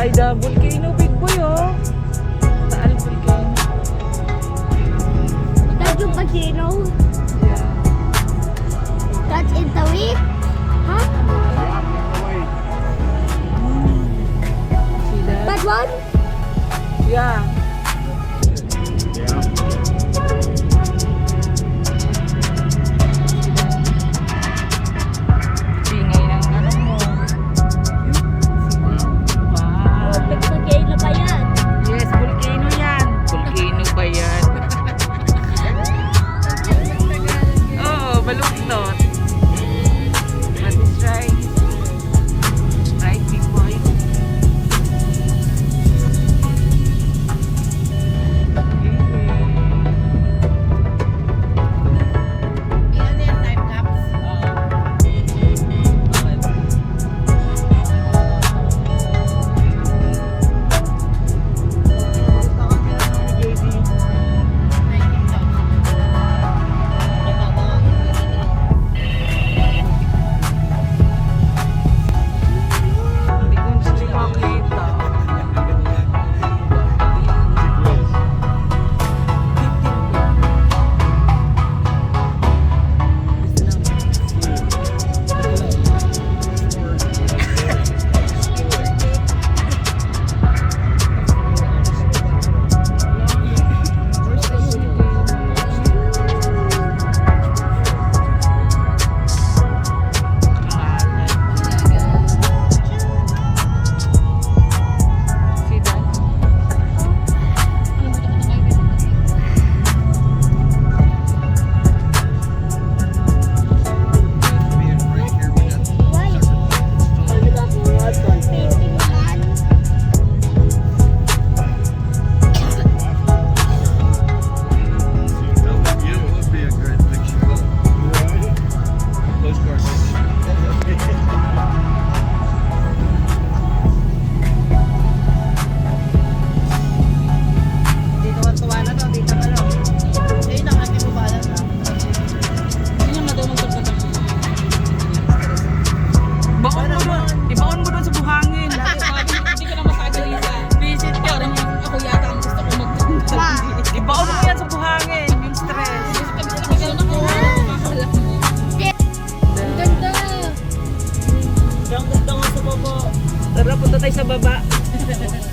by the volcano, big boy, oh. Taal volcano. That's the volcano. Yeah. That's in the week. Huh? See that? That one? Yeah. Ingay ng ano mo. Wow. Volcano ba yan? Yes, volcano yan. Volcano ba yan? Oo, baluktot. That is right. Right, big boy. Hindi ko siya makita. See that? Why? Ano ba po? Painting yan. Baon mo doon. Ibaon mo doon sa buhangin. Hindi ko na masagalisa. Visit ka. Parang ako yata ang gusto ko magkanta. Ma. Ibaon mo yan sa buhangin. Yung stress. Ang ganda. Tara, punta tayo sa baba.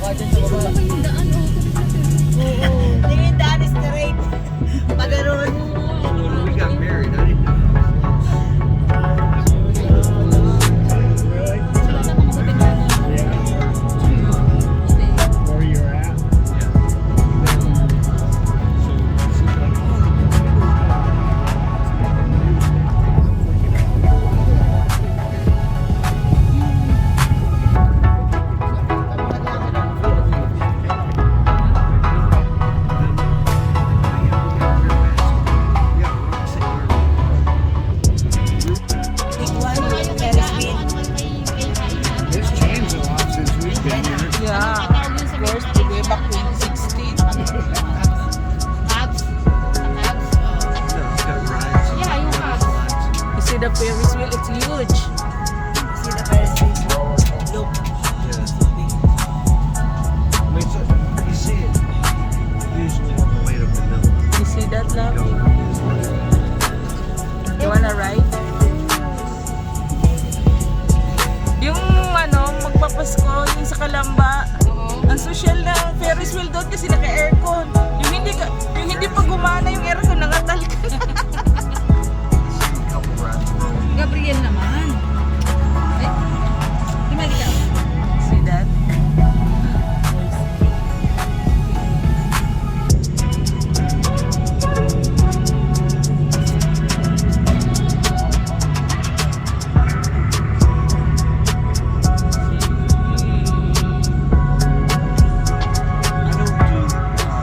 Ano yung daan? Tingin daan straight. Pagaroon. We got married. I didn't know. Where you're at. It's changed a lot since we've been here. Yeah. Of course, way back 2016. Yeah, yung house. You see the Ferris wheel? It's huge. See the first look. You see it usually on the way to Manila. You see that, love? Go. You wanna ride? Yung ano, magpapasko, yung sa Kalamba. Ang social ng Ferris wheel doon kasi naka-aircon. Yung hindi pa gumana yung aircon, nangatal ka. Couple rides around. Gabriel naman. Ay, tumali ka. See that? I don't do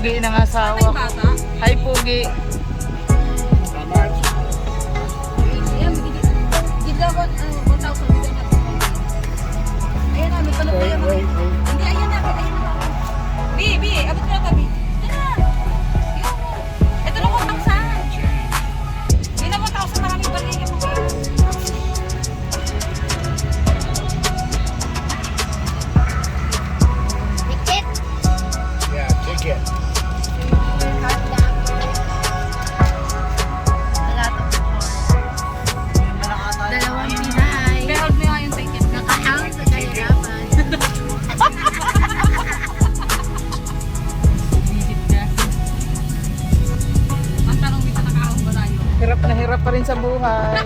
Pugi ng asawa ko. Bata. Hi, Pugi. How much? Ayan, gila ko, 1,000 bigyan natin. Ayan na, may tanong pa yan. Wait. Hindi, ayan na, ayan na. Bi, abot mo na tabi. Ayan na. Ito na 1,000. Hindi na 1,000, maraming balik. Ticket. Yeah, ticket. Dalawang Pinay. Pero may nga yung ticket. Nakahang sa kahirapan. Visit ka. Ang tanong dito, nakahawag ba tayo? Hirap na hirap pa rin sa buhay.